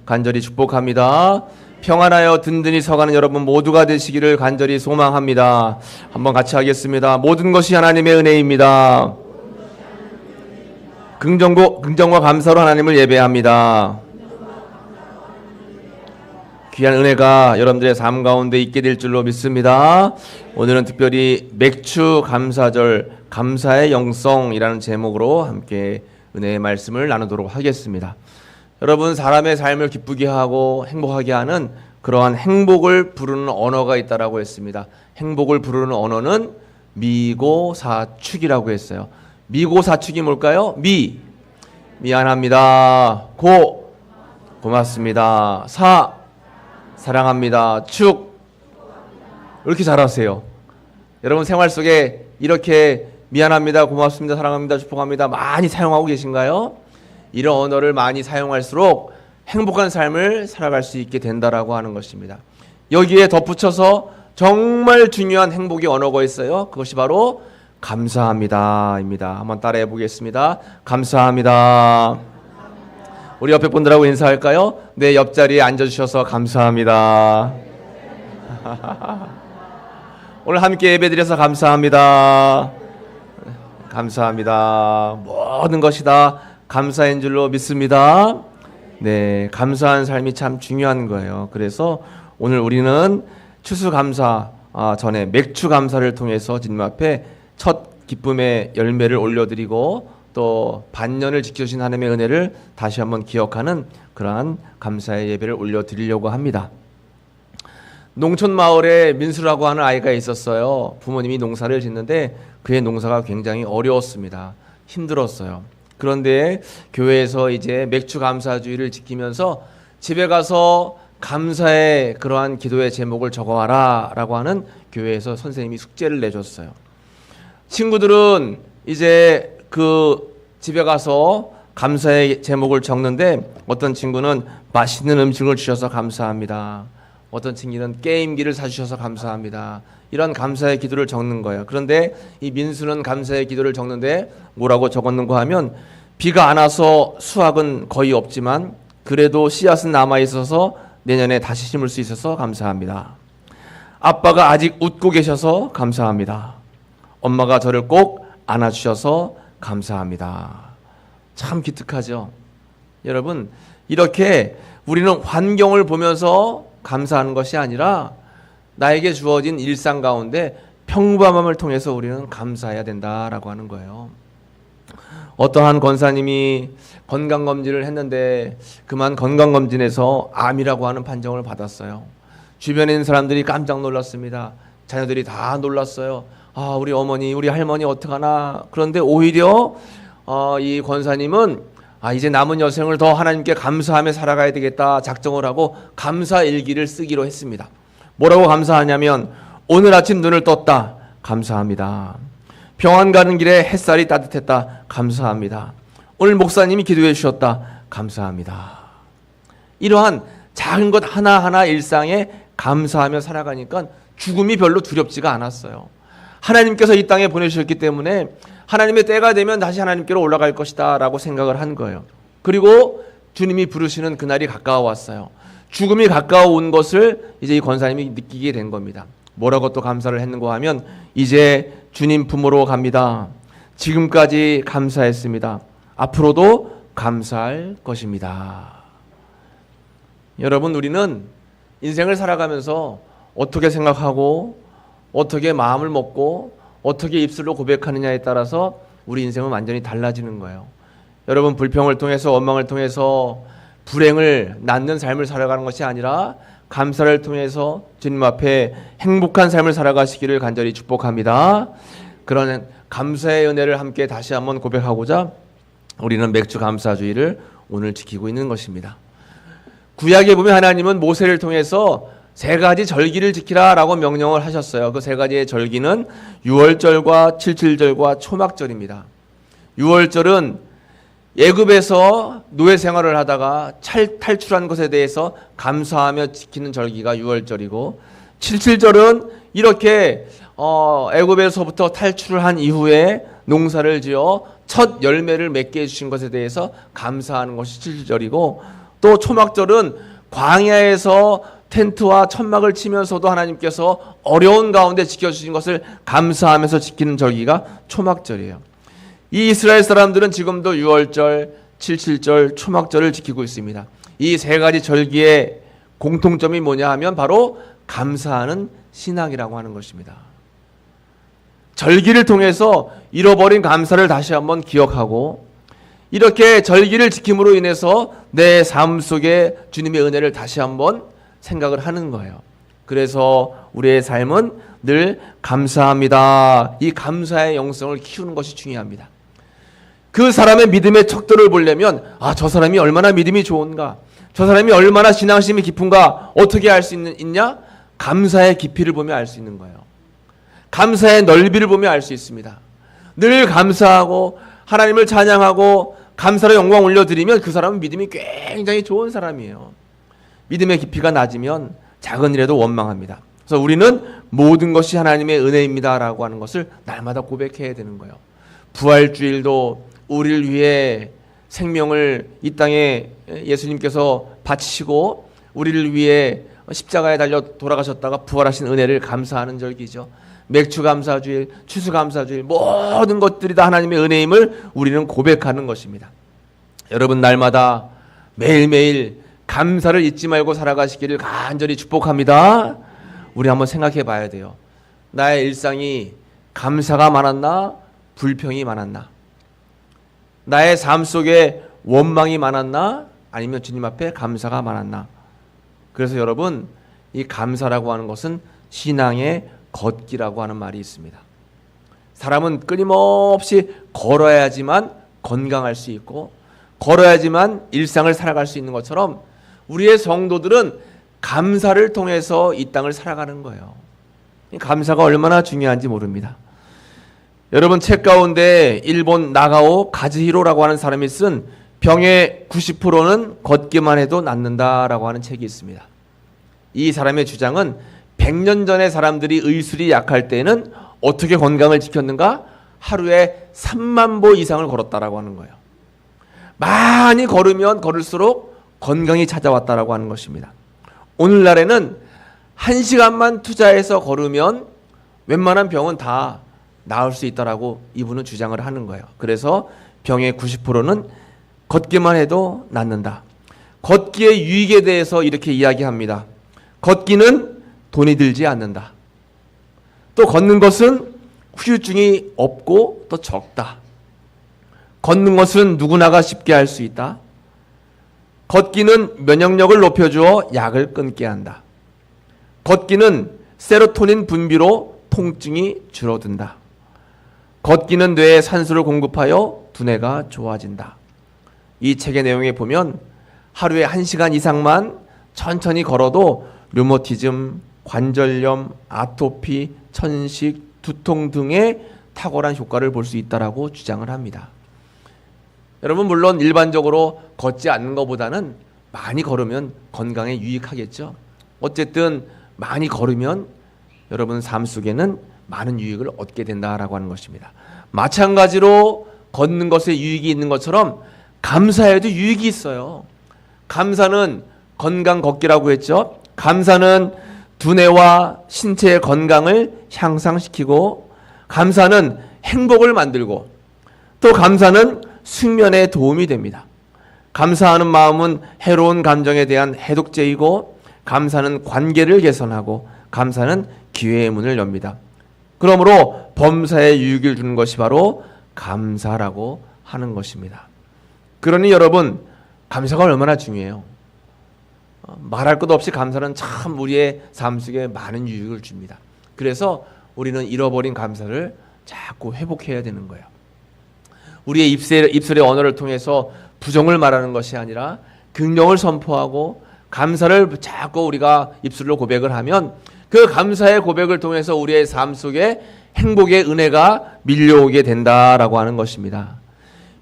간절히 축복합니다. 평안하여 든든히 서가는 여러분 모두가 되시기를 간절히 소망합니다. 한번 같이 하겠습니다. 모든 것이 하나님의 은혜입니다. 긍정과 감사로 하나님을 예배합니다. 귀한 은혜가 여러분들의 삶 가운데 있게 될 줄로 믿습니다. 오늘은 특별히 맥주 감사절 감사의 영성이라는 제목으로 함께 은혜의 말씀을 나누도록 하겠습니다. 여러분, 사람의 삶을 기쁘게 하고 행복하게 하는 그러한 행복을 부르는 언어가 있다라고 했습니다. 행복을 부르는 언어는 미고사축이라고 했어요. 미고사축이 뭘까요? 미안합니다. 고맙습니다. 사랑합니다. 축 이렇게 잘하세요. 여러분 생활 속에 이렇게 미안합니다, 고맙습니다, 사랑합니다, 축복합니다 많이 사용하고 계신가요? 이런 언어를 많이 사용할수록 행복한 삶을 살아갈 수 있게 된다라고 하는 것입니다. 여기에 덧붙여서 정말 중요한 행복의 언어가 있어요. 그것이 바로 감사합니다입니다. 한번 따라해 보겠습니다. 감사합니다. 우리 옆에 분들하고 인사할까요? 내 옆자리에 앉아주셔서 감사합니다. 오늘 함께 예배드려서 감사합니다. 감사합니다. 모든 것이 다 감사인 줄로 믿습니다. 네, 감사한 삶이 참 중요한 거예요. 그래서 오늘 우리는 추수감사 전에 맥주감사를 통해서 주님 앞에 첫 기쁨의 열매를 올려드리고 또 반년을 지켜주신 하나님의 은혜를 다시 한번 기억하는 그러한 감사의 예배를 올려드리려고 합니다. 농촌 마을에 민수라고 하는 아이가 있었어요. 부모님이 농사를 짓는데 그의 농사가 굉장히 어려웠습니다. 힘들었어요. 그런데 교회에서 이제 맥주 감사주의를 지키면서 집에 가서 감사의 그러한 기도의 제목을 적어와라 라고 하는 교회에서 선생님이 숙제를 내줬어요. 친구들은 이제 그 집에 가서 감사의 제목을 적는데 어떤 친구는 맛있는 음식을 주셔서 감사합니다. 어떤 친구는 게임기를 사주셔서 감사합니다. 이런 감사의 기도를 적는 거예요. 그런데 이 민수는 감사의 기도를 적는데 뭐라고 적었는가 하면 비가 안 와서 수확은 거의 없지만 그래도 씨앗은 남아있어서 내년에 다시 심을 수 있어서 감사합니다. 아빠가 아직 웃고 계셔서 감사합니다. 엄마가 저를 꼭 안아주셔서 감사합니다. 참 기특하죠. 여러분, 이렇게 우리는 환경을 보면서 감사하는 것이 아니라 나에게 주어진 일상 가운데 평범함을 통해서 우리는 감사해야 된다라고 하는 거예요. 어떠한 권사님이 건강검진을 했는데 그만 건강검진에서 암이라고 하는 판정을 받았어요. 주변에 있는 사람들이 깜짝 놀랐습니다. 자녀들이 다 놀랐어요. 우리 어머니, 우리 할머니 어떡하나. 그런데 오히려 이 권사님은 이제 남은 여생을 더 하나님께 감사하며 살아가야 되겠다 작정을 하고 감사일기를 쓰기로 했습니다. 뭐라고 감사하냐면 오늘 아침 눈을 떴다. 감사합니다. 병원 가는 길에 햇살이 따뜻했다. 감사합니다. 오늘 목사님이 기도해 주셨다. 감사합니다. 이러한 작은 것 하나하나 일상에 감사하며 살아가니까 죽음이 별로 두렵지가 않았어요. 하나님께서 이 땅에 보내주셨기 때문에 하나님의 때가 되면 다시 하나님께로 올라갈 것이다 라고 생각을 한 거예요. 그리고 주님이 부르시는 그날이 가까워왔어요. 죽음이 가까워온 것을 이제 이 권사님이 느끼게 된 겁니다. 뭐라고 또 감사를 했는가 하면 이제 주님 품으로 갑니다. 지금까지 감사했습니다. 앞으로도 감사할 것입니다. 여러분, 우리는 인생을 살아가면서 어떻게 생각하고 어떻게 마음을 먹고 어떻게 입술로 고백하느냐에 따라서 우리 인생은 완전히 달라지는 거예요. 여러분, 불평을 통해서 원망을 통해서 불행을 낳는 삶을 살아가는 것이 아니라 감사를 통해서 주님 앞에 행복한 삶을 살아가시기를 간절히 축복합니다. 그런 감사의 은혜를 함께 다시 한번 고백하고자 우리는 맥주 감사주의를 오늘 지키고 있는 것입니다. 구약에 보면 하나님은 모세를 통해서 3가지 절기를 지키라라고 명령을 하셨어요. 그 3가지의 절기는 유월절과 칠칠절과 초막절입니다. 유월절은 애굽에서 노예 생활을 하다가 탈출한 것에 대해서 감사하며 지키는 절기가 유월절이고, 칠칠절은 이렇게 애굽에서부터 탈출을 한 이후에 농사를 지어 첫 열매를 맺게 해주신 것에 대해서 감사하는 것이 칠칠절이고, 또 초막절은 광야에서 텐트와 천막을 치면서도 하나님께서 어려운 가운데 지켜주신 것을 감사하면서 지키는 절기가 초막절이에요. 이 이스라엘 사람들은 지금도 유월절, 칠칠절, 초막절을 지키고 있습니다. 이 세 가지 절기의 공통점이 뭐냐 하면 바로 감사하는 신앙이라고 하는 것입니다. 절기를 통해서 잃어버린 감사를 다시 한번 기억하고, 이렇게 절기를 지킴으로 인해서 내 삶 속에 주님의 은혜를 다시 한번 생각을 하는 거예요. 그래서 우리의 삶은 늘 감사합니다. 이 감사의 영성을 키우는 것이 중요합니다. 그 사람의 믿음의 척도를 보려면 저 사람이 얼마나 믿음이 좋은가, 저 사람이 얼마나 신앙심이 깊은가 어떻게 알 수 있냐? 감사의 깊이를 보면 알 수 있는 거예요. 감사의 넓이를 보면 알 수 있습니다. 늘 감사하고 하나님을 찬양하고 감사로 영광 올려드리면 그 사람은 믿음이 굉장히 좋은 사람이에요. 믿음의 깊이가 낮으면 작은 일에도 원망합니다. 그래서 우리는 모든 것이 하나님의 은혜입니다 라고 하는 것을 날마다 고백해야 되는 거예요. 부활주일도 우리를 위해 생명을 이 땅에 예수님께서 바치시고 우리를 위해 십자가에 달려 돌아가셨다가 부활하신 은혜를 감사하는 절기죠. 맥추감사주일, 추수감사주일, 모든 것들이 다 하나님의 은혜임을 우리는 고백하는 것입니다. 여러분 날마다 매일매일 감사를 잊지 말고 살아가시기를 간절히 축복합니다. 우리 한번 생각해 봐야 돼요. 나의 일상이 감사가 많았나? 불평이 많았나? 나의 삶 속에 원망이 많았나? 아니면 주님 앞에 감사가 많았나? 그래서 여러분, 이 감사라고 하는 것은 신앙의 걷기라고 하는 말이 있습니다. 사람은 끊임없이 걸어야지만 건강할 수 있고 걸어야지만 일상을 살아갈 수 있는 것처럼 우리의 성도들은 감사를 통해서 이 땅을 살아가는 거예요. 감사가 얼마나 중요한지 모릅니다. 여러분 책 가운데 일본 나가오 가즈히로라고 하는 사람이 쓴 병의 90%는 걷기만 해도 낫는다라고 하는 책이 있습니다. 이 사람의 주장은 100년 전에 사람들이 의술이 약할 때는 어떻게 건강을 지켰는가? 하루에 3만 보 이상을 걸었다라고 하는 거예요. 많이 걸으면 걸을수록 건강이 찾아왔다라고 하는 것입니다. 오늘날에는 1시간만 투자해서 걸으면 웬만한 병은 다 나을 수 있다라고 이분은 주장을 하는 거예요. 그래서 병의 90%는 걷기만 해도 낫는다. 걷기의 유익에 대해서 이렇게 이야기합니다. 걷기는 돈이 들지 않는다. 또 걷는 것은 후유증이 없고 또 적다. 걷는 것은 누구나가 쉽게 할 수 있다. 걷기는 면역력을 높여주어 약을 끊게 한다. 걷기는 세로토닌 분비로 통증이 줄어든다. 걷기는 뇌에 산소를 공급하여 두뇌가 좋아진다. 이 책의 내용에 보면 하루에 1시간 이상만 천천히 걸어도 류머티즘, 관절염, 아토피, 천식, 두통 등의 탁월한 효과를 볼 수 있다라고 주장을 합니다. 여러분 물론 일반적으로 걷지 않는 것보다는 많이 걸으면 건강에 유익하겠죠. 어쨌든 많이 걸으면 여러분 삶 속에는 많은 유익을 얻게 된다라고 하는 것입니다. 마찬가지로 걷는 것에 유익이 있는 것처럼 감사에도 유익이 있어요. 감사는 건강 걷기라고 했죠. 감사는 두뇌와 신체의 건강을 향상시키고, 감사는 행복을 만들고, 또 감사는 숙면에 도움이 됩니다. 감사하는 마음은 해로운 감정에 대한 해독제이고, 감사는 관계를 개선하고, 감사는 기회의 문을 엽니다. 그러므로 범사에 유익을 주는 것이 바로 감사라고 하는 것입니다. 그러니 여러분, 감사가 얼마나 중요해요. 말할 것 없이 감사는 참 우리의 삶 속에 많은 유익을 줍니다. 그래서 우리는 잃어버린 감사를 자꾸 회복해야 되는 거예요. 우리의 입술의 언어를 통해서 부정을 말하는 것이 아니라 긍정을 선포하고 감사를 자꾸 우리가 입술로 고백을 하면 그 감사의 고백을 통해서 우리의 삶 속에 행복의 은혜가 밀려오게 된다라고 하는 것입니다.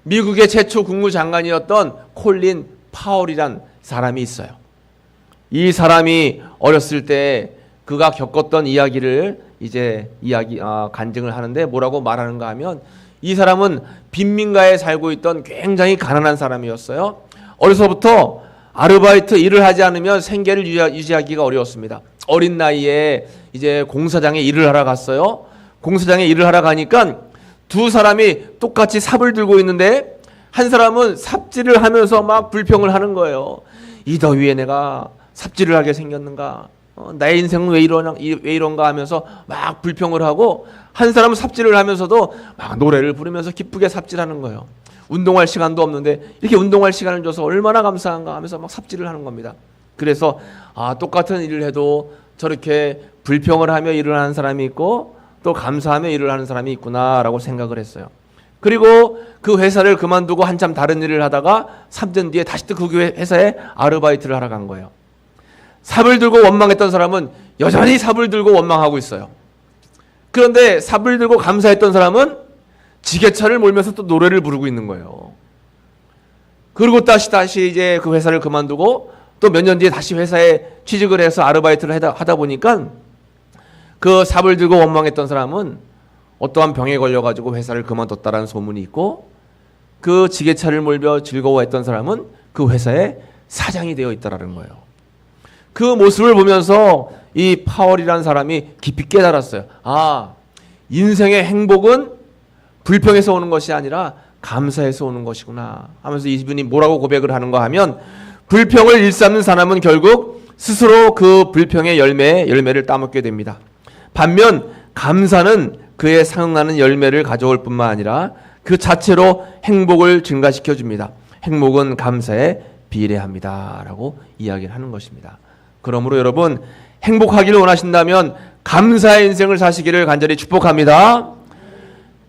미국의 최초 국무장관이었던 콜린 파월이란 사람이 있어요. 이 사람이 어렸을 때 그가 겪었던 이야기를 이제 간증을 하는데 뭐라고 말하는가 하면, 이 사람은 빈민가에 살고 있던 굉장히 가난한 사람이었어요. 어려서부터 아르바이트 일을 하지 않으면 생계를 유지하기가 어려웠습니다. 어린 나이에 이제 공사장에 일을 하러 갔어요. 공사장에 일을 하러 가니까 두 사람이 똑같이 삽을 들고 있는데 한 사람은 삽질을 하면서 막 불평을 하는 거예요. 이 더위에 내가 삽질을 하게 생겼는가? 나의 인생은 왜 이런가 하면서 막 불평을 하고, 한 사람은 삽질을 하면서도 막 노래를 부르면서 기쁘게 삽질하는 거예요. 운동할 시간도 없는데 이렇게 운동할 시간을 줘서 얼마나 감사한가 하면서 막 삽질을 하는 겁니다. 그래서 똑같은 일을 해도 저렇게 불평을 하며 일을 하는 사람이 있고 또 감사하며 일을 하는 사람이 있구나라고 생각을 했어요. 그리고 그 회사를 그만두고 한참 다른 일을 하다가 3년 뒤에 다시 또 그 회사에 아르바이트를 하러 간 거예요. 삽을 들고 원망했던 사람은 여전히 삽을 들고 원망하고 있어요. 그런데 삽을 들고 감사했던 사람은 지게차를 몰면서 또 노래를 부르고 있는 거예요. 그리고 다시 이제 그 회사를 그만두고 또 몇 년 뒤에 다시 회사에 취직을 해서 아르바이트를 하다 보니까 그 삽을 들고 원망했던 사람은 어떠한 병에 걸려가지고 회사를 그만뒀다라는 소문이 있고, 그 지게차를 몰며 즐거워했던 사람은 그 회사의 사장이 되어 있다라는 거예요. 그 모습을 보면서 이 파월이라는 사람이 깊이 깨달았어요. 인생의 행복은 불평에서 오는 것이 아니라 감사에서 오는 것이구나 하면서 이분이 뭐라고 고백을 하는가 하면, 불평을 일삼는 사람은 결국 스스로 그 불평의 열매를 따먹게 됩니다. 반면 감사는 그에 상응하는 열매를 가져올 뿐만 아니라 그 자체로 행복을 증가시켜 줍니다. 행복은 감사에 비례합니다 라고 이야기를 하는 것입니다. 그러므로 여러분, 행복하기를 원하신다면 감사의 인생을 사시기를 간절히 축복합니다.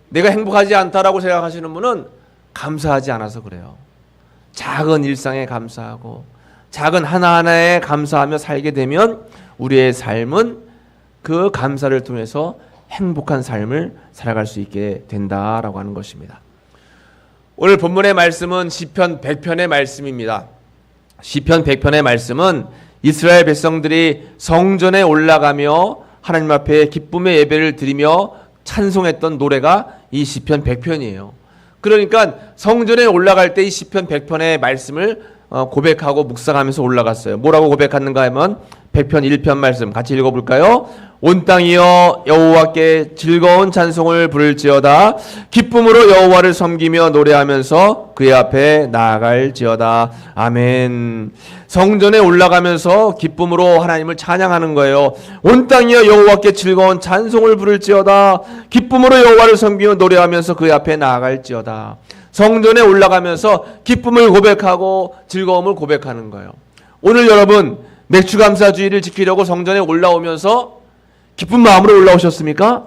내가 행복하지 않다라고 생각하시는 분은 감사하지 않아서 그래요. 작은 일상에 감사하고 작은 하나하나에 감사하며 살게 되면 우리의 삶은 그 감사를 통해서 행복한 삶을 살아갈 수 있게 된다라고 하는 것입니다. 오늘 본문의 말씀은 시편 100편의 말씀입니다. 시편 100편의 말씀은 이스라엘 백성들이 성전에 올라가며 하나님 앞에 기쁨의 예배를 드리며 찬송했던 노래가 이 시편 100편이에요. 그러니까 성전에 올라갈 때 이 시편 100편의 말씀을 고백하고 묵상하면서 올라갔어요. 뭐라고 고백하는가 하면 100편 1편 말씀 같이 읽어볼까요? 온 땅이여 여호와께 즐거운 찬송을 부를지어다. 기쁨으로 여호와를 섬기며 노래하면서 그의 앞에 나아갈지어다. 아멘. 성전에 올라가면서 기쁨으로 하나님을 찬양하는 거예요. 온 땅이여 여호와께 즐거운 찬송을 부를지어다. 기쁨으로 여호와를 섬기며 노래하면서 그의 앞에 나아갈지어다. 성전에 올라가면서 기쁨을 고백하고 즐거움을 고백하는 거예요. 오늘 여러분 맥주감사주의를 지키려고 성전에 올라오면서 기쁜 마음으로 올라오셨습니까?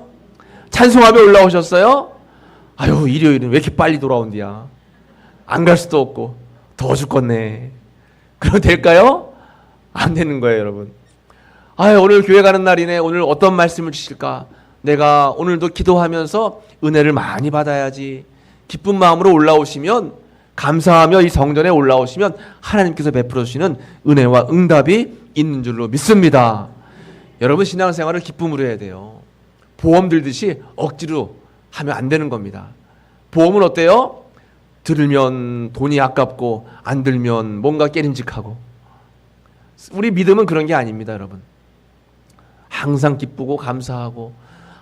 찬송하며 올라오셨어요? 아유, 일요일은 왜 이렇게 빨리 돌아온디야? 안 갈 수도 없고 더워 죽겠네. 그럼 될까요? 안 되는 거예요, 여러분. 오늘 교회 가는 날이네. 오늘 어떤 말씀을 주실까? 내가 오늘도 기도하면서 은혜를 많이 받아야지. 기쁜 마음으로 올라오시면, 감사하며 이 성전에 올라오시면 하나님께서 베풀어 주시는 은혜와 응답이 있는 줄로 믿습니다. 여러분, 신앙생활을 기쁨으로 해야 돼요. 보험 들듯이 억지로 하면 안 되는 겁니다. 보험은 어때요? 들으면 돈이 아깝고 안 들면 뭔가 깨림직하고. 우리 믿음은 그런 게 아닙니다, 여러분. 항상 기쁘고 감사하고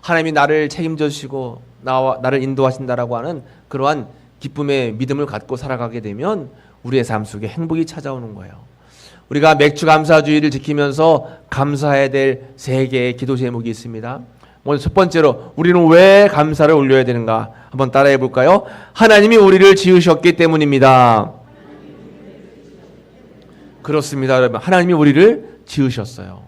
하나님이 나를 책임져 주시고 나를 인도하신다라고 하는 그러한 기쁨의 믿음을 갖고 살아가게 되면 우리의 삶 속에 행복이 찾아오는 거예요. 우리가 맥주감사주의를 지키면서 감사해야 될 3개의 기도 제목이 있습니다. 먼저 첫 번째로 우리는 왜 감사를 올려야 되는가 한번 따라해 볼까요? 하나님이 우리를 지으셨기 때문입니다. 그렇습니다, 여러분. 하나님이 우리를 지으셨어요.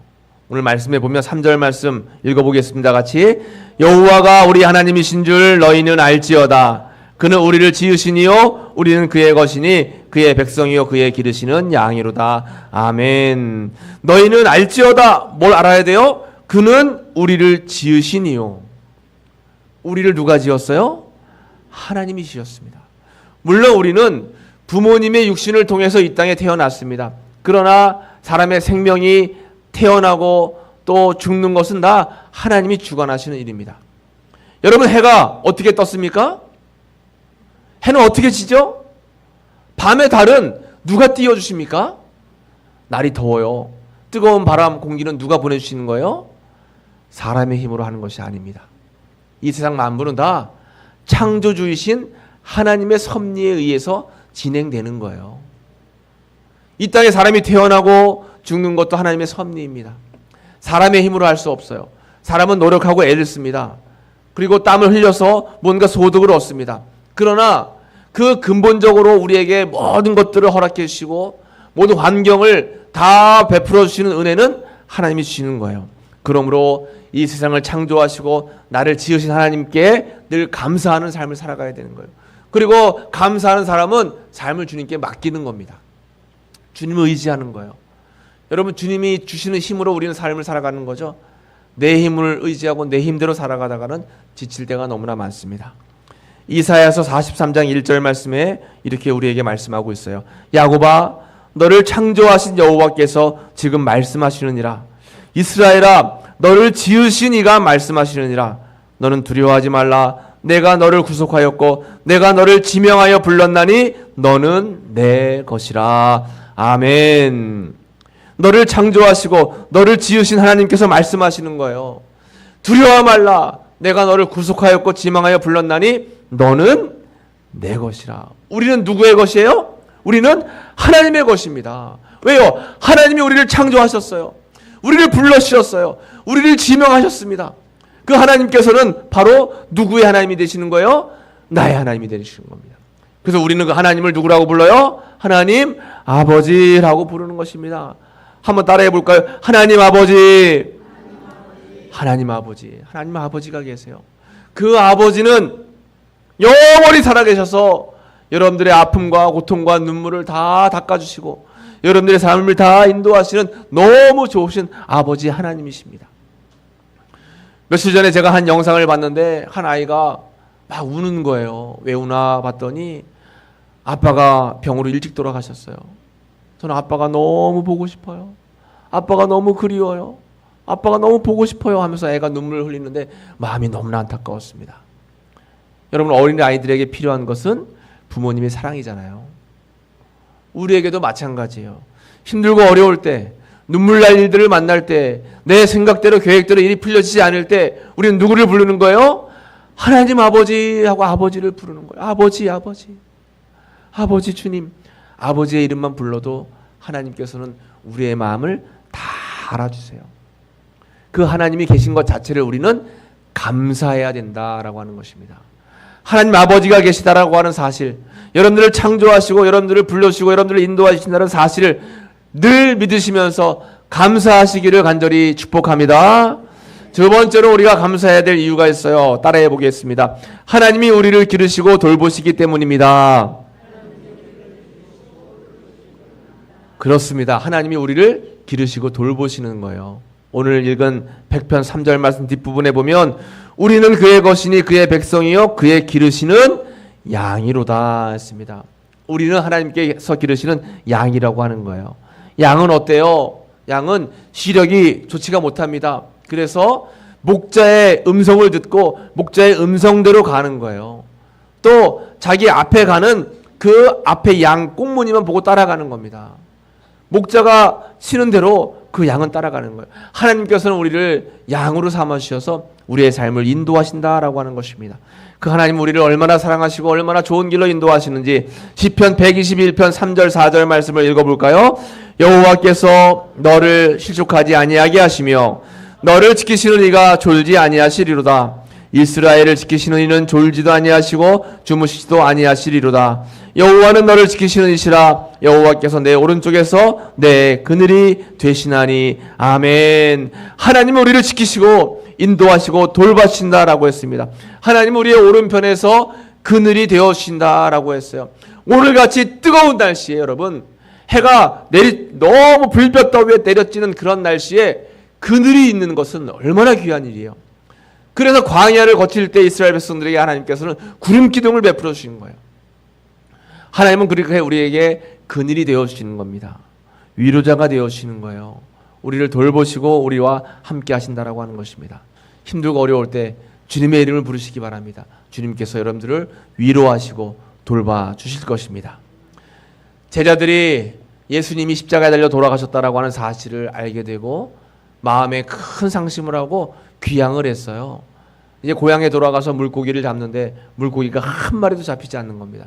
오늘 말씀에 보면 3절 말씀 읽어보겠습니다. 같이. 여호와가 우리 하나님이신 줄 너희는 알지어다. 그는 우리를 지으시니요 우리는 그의 것이니 그의 백성이요 그의 기르시는 양이로다. 아멘. 너희는 알지어다. 뭘 알아야 돼요? 그는 우리를 지으시니요. 우리를 누가 지었어요? 하나님이 지었습니다. 물론 우리는 부모님의 육신을 통해서 이 땅에 태어났습니다. 그러나 사람의 생명이 태어나고 또 죽는 것은 다 하나님이 주관하시는 일입니다. 여러분, 해가 어떻게 떴습니까? 해는 어떻게 지죠? 밤의 달은 누가 띄워주십니까? 날이 더워요. 뜨거운 바람, 공기는 누가 보내주시는 거예요? 사람의 힘으로 하는 것이 아닙니다. 이 세상 만물은 다 창조주이신 하나님의 섭리에 의해서 진행되는 거예요. 이 땅에 사람이 태어나고 죽는 것도 하나님의 섭리입니다. 사람의 힘으로 할 수 없어요. 사람은 노력하고 애를 씁니다. 그리고 땀을 흘려서 뭔가 소득을 얻습니다. 그러나 그 근본적으로 우리에게 모든 것들을 허락해 주시고 모든 환경을 다 베풀어 주시는 은혜는 하나님이 주시는 거예요. 그러므로 이 세상을 창조하시고 나를 지으신 하나님께 늘 감사하는 삶을 살아가야 되는 거예요. 그리고 감사하는 사람은 삶을 주님께 맡기는 겁니다. 주님을 의지하는 거예요. 여러분, 주님이 주시는 힘으로 우리는 삶을 살아가는 거죠. 내 힘을 의지하고 내 힘대로 살아가다가는 지칠 때가 너무나 많습니다. 이사야서 43장 1절 말씀에 이렇게 우리에게 말씀하고 있어요. 야곱아, 너를 창조하신 여호와께서 지금 말씀하시느니라. 이스라엘아, 너를 지으신 이가 말씀하시느니라. 너는 두려워하지 말라. 내가 너를 구속하였고 내가 너를 지명하여 불렀나니 너는 내 것이라. 아멘. 너를 창조하시고 너를 지으신 하나님께서 말씀하시는 거예요. 두려워 말라. 내가 너를 구속하였고 지명하여 불렀나니 너는 내 것이라. 우리는 누구의 것이에요? 우리는 하나님의 것입니다. 왜요? 하나님이 우리를 창조하셨어요. 우리를 불러주셨어요. 우리를 지명하셨습니다. 그 하나님께서는 바로 누구의 하나님이 되시는 거예요? 나의 하나님이 되시는 겁니다. 그래서 우리는 그 하나님을 누구라고 불러요? 하나님 아버지라고 부르는 것입니다. 한번 따라해 볼까요? 하나님 아버지. 하나님 아버지. 하나님 아버지가 계세요. 그 아버지는 영원히 살아계셔서 여러분들의 아픔과 고통과 눈물을 다 닦아주시고 여러분들의 삶을 다 인도하시는 너무 좋으신 아버지 하나님이십니다. 며칠 전에 제가 한 영상을 봤는데 한 아이가 막 우는 거예요. 왜 우나 봤더니 아빠가 병으로 일찍 돌아가셨어요. 저는 아빠가 너무 보고 싶어요. 아빠가 너무 그리워요. 아빠가 너무 보고 싶어요 하면서 애가 눈물을 흘리는데 마음이 너무나 안타까웠습니다. 여러분, 어린 아이들에게 필요한 것은 부모님의 사랑이잖아요. 우리에게도 마찬가지예요. 힘들고 어려울 때, 눈물 날 일들을 만날 때, 내 생각대로 계획대로 일이 풀려지지 않을 때 우리는 누구를 부르는 거예요? 하나님 아버지 하고 아버지를 부르는 거예요. 아버지, 아버지. 아버지 주님. 아버지의 이름만 불러도 하나님께서는 우리의 마음을 다 알아주세요. 그 하나님이 계신 것 자체를 우리는 감사해야 된다라고 하는 것입니다. 하나님 아버지가 계시다라고 하는 사실, 여러분들을 창조하시고 여러분들을 불러주시고 여러분들을 인도하신다는 사실을 늘 믿으시면서 감사하시기를 간절히 축복합니다. 두 번째로 우리가 감사해야 될 이유가 있어요. 따라해 보겠습니다. 하나님이 우리를 기르시고 돌보시기 때문입니다. 그렇습니다. 하나님이 우리를 기르시고 돌보시는 거예요. 오늘 읽은 100편 3절 말씀 뒷부분에 보면 우리는 그의 것이니 그의 백성이요 그의 기르시는 양이로다 했습니다. 우리는 하나님께서 기르시는 양이라고 하는 거예요. 양은 어때요? 양은 시력이 좋지가 못합니다. 그래서 목자의 음성을 듣고 목자의 음성대로 가는 거예요. 또 자기 앞에 가는 그 앞에 양 꽁무니만 보고 따라가는 겁니다. 목자가 치는 대로 그 양은 따라가는 거예요. 하나님께서는 우리를 양으로 삼아주셔서 우리의 삶을 인도하신다라고 하는 것입니다. 그 하나님 우리를 얼마나 사랑하시고 얼마나 좋은 길로 인도하시는지 시편 121편 3절 4절 말씀을 읽어볼까요? 여호와께서 너를 실족하지 아니하게 하시며 너를 지키시는 이가 졸지 아니하시리로다. 이스라엘을 지키시는 이는 졸지도 아니하시고 주무시지도 아니하시리로다. 여호와는 너를 지키시는 이시라. 여호와께서 내 오른쪽에서 내 그늘이 되시나니. 아멘. 하나님은 우리를 지키시고 인도하시고 돌봐신다라고 했습니다. 하나님은 우리의 오른편에서 그늘이 되어신다라고 했어요. 오늘같이 뜨거운 날씨에 여러분 해가 너무 불볕 더위에 내려찌는 그런 날씨에 그늘이 있는 것은 얼마나 귀한 일이에요. 그래서 광야를 거칠 때 이스라엘 백성들에게 하나님께서는 구름 기둥을 베풀어 주신 거예요. 하나님은 그렇게 우리에게 그늘이 되어주시는 겁니다. 위로자가 되어주시는 거예요. 우리를 돌보시고 우리와 함께 하신다라고 하는 것입니다. 힘들고 어려울 때 주님의 이름을 부르시기 바랍니다. 주님께서 여러분들을 위로하시고 돌봐 주실 것입니다. 제자들이 예수님이 십자가에 달려 돌아가셨다라고 하는 사실을 알게 되고 마음에 큰 상심을 하고 귀향을 했어요. 이제 고향에 돌아가서 물고기를 잡는데 물고기가 한 마리도 잡히지 않는 겁니다.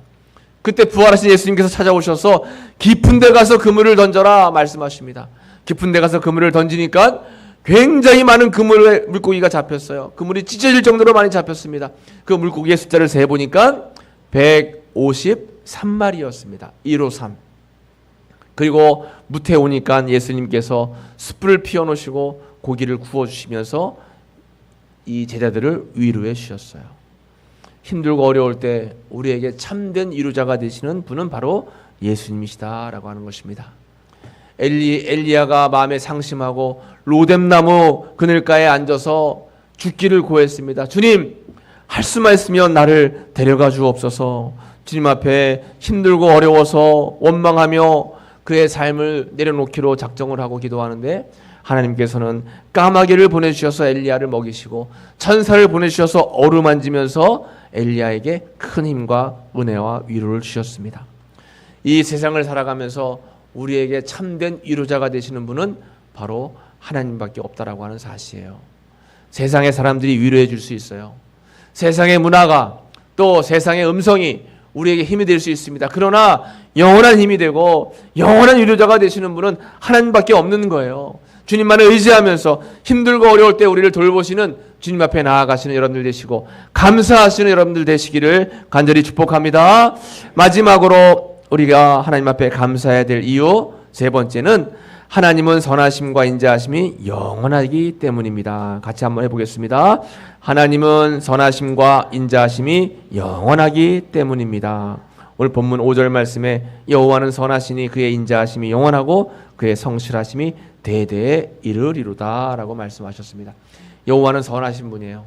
그때 부활하신 예수님께서 찾아오셔서 깊은 데 가서 그물을 던져라 말씀하십니다. 깊은 데 가서 그물을 던지니까 굉장히 많은 물고기가 잡혔어요. 그물이 찢어질 정도로 많이 잡혔습니다. 그 물고기의 숫자를 세보니까 153마리였습니다. 153. 그리고 무태 오니까 예수님께서 숯불을 피워놓으시고 고기를 구워주시면서 이 제자들을 위로해 주셨어요. 힘들고 어려울 때 우리에게 참된 위로자가 되시는 분은 바로 예수님이시다라고 하는 것입니다. 엘리야가 마음에 상심하고 로뎀나무 그늘가에 앉아서 죽기를 고했습니다. 주님, 할 수만 있으면 나를 데려가 주옵소서. 주님 앞에 힘들고 어려워서 원망하며 그의 삶을 내려놓기로 작정을 하고 기도하는데 하나님께서는 까마귀를 보내주셔서 엘리야를 먹이시고 천사를 보내주셔서 어루만지면서 엘리야에게 큰 힘과 은혜와 위로를 주셨습니다. 이 세상을 살아가면서 우리에게 참된 위로자가 되시는 분은 바로 하나님밖에 없다라고 하는 사실이에요. 세상의 사람들이 위로해 줄 수 있어요. 세상의 문화가 또 세상의 음성이 우리에게 힘이 될 수 있습니다. 그러나 영원한 힘이 되고 영원한 위로자가 되시는 분은 하나님밖에 없는 거예요. 주님만을 의지하면서 힘들고 어려울 때 우리를 돌보시는 주님 앞에 나아가시는 여러분들 되시고 감사하시는 여러분들 되시기를 간절히 축복합니다. 마지막으로 우리가 하나님 앞에 감사해야 될 이유 세 번째는 하나님은 선하심과 인자하심이 영원하기 때문입니다. 같이 한번 해보겠습니다. 하나님은 선하심과 인자하심이 영원하기 때문입니다. 오늘 본문 5절 말씀에 여호와는 선하시니 그의 인자하심이 영원하고 그의 성실하심이 대대에 이르리로다 라고 말씀하셨습니다. 여호와는 선하신 분이에요.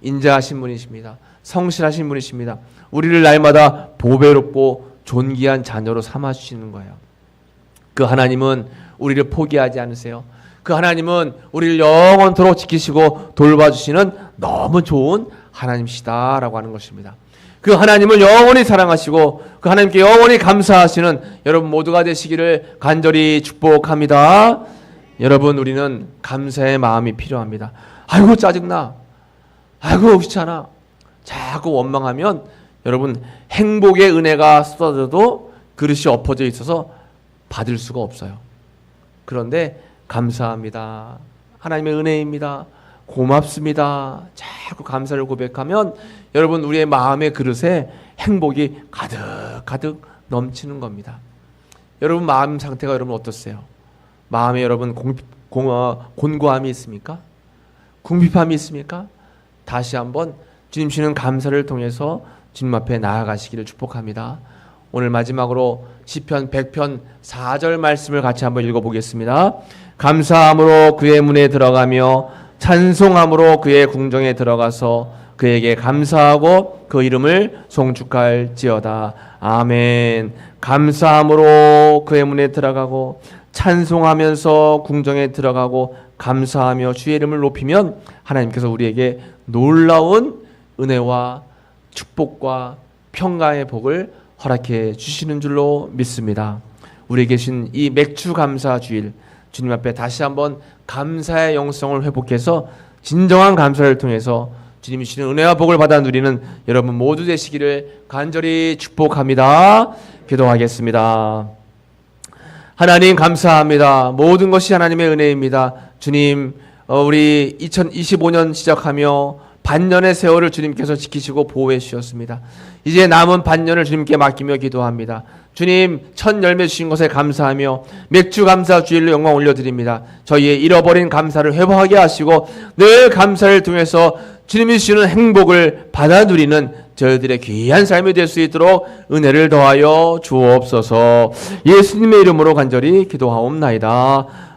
인자하신 분이십니다. 성실하신 분이십니다. 우리를 날마다 보배롭고 존귀한 자녀로 삼아주시는 거예요. 그 하나님은 우리를 포기하지 않으세요. 그 하나님은 우리를 영원토록 지키시고 돌봐주시는 너무 좋은 하나님이시다라고 하는 것입니다. 그 하나님을 영원히 사랑하시고 그 하나님께 영원히 감사하시는 여러분 모두가 되시기를 간절히 축복합니다. 여러분, 우리는 감사의 마음이 필요합니다. 아이고 짜증나, 아이고 귀찮아, 자꾸 원망하면 여러분 행복의 은혜가 쏟아져도 그릇이 엎어져 있어서 받을 수가 없어요. 그런데 감사합니다, 하나님의 은혜입니다, 고맙습니다, 자꾸 감사를 고백하면 여러분 우리의 마음의 그릇에 행복이 가득가득 넘치는 겁니다. 여러분 마음 상태가 여러분 어떠세요? 마음에 여러분 곤고함이 있습니까? 궁핍함이 있습니까? 다시 한번 주님 주시는 감사를 통해서 주님 앞에 나아가시기를 축복합니다. 오늘 마지막으로 시편 100편 4절 말씀을 같이 한번 읽어보겠습니다. 감사함으로 그의 문에 들어가며 찬송함으로 그의 궁정에 들어가서 그에게 감사하고 그 이름을 송축할지어다. 아멘. 감사함으로 그의 문에 들어가고 찬송하면서 궁정에 들어가고 감사하며 주의 이름을 높이면 하나님께서 우리에게 놀라운 은혜와 축복과 평강의 복을 허락해 주시는 줄로 믿습니다. 우리에게 계신 이 맥주 감사 주일 주님 앞에 다시 한번 감사의 영성을 회복해서 진정한 감사를 통해서 주님이 주시는 은혜와 복을 받아 누리는 여러분 모두 되시기를 간절히 축복합니다. 기도하겠습니다. 하나님 감사합니다. 모든 것이 하나님의 은혜입니다. 주님, 우리 2025년 시작하며 반년의 세월을 주님께서 지키시고 보호해 주셨습니다. 이제 남은 반년을 주님께 맡기며 기도합니다. 주님, 첫 열매 주신 것에 감사하며 맥주 감사 주일로 영광 올려드립니다. 저희의 잃어버린 감사를 회복하게 하시고 늘 감사를 통해서 주님이 주시는 행복을 받아 누리는 저희들의 귀한 삶이 될 수 있도록 은혜를 더하여 주옵소서. 예수님의 이름으로 간절히 기도하옵나이다.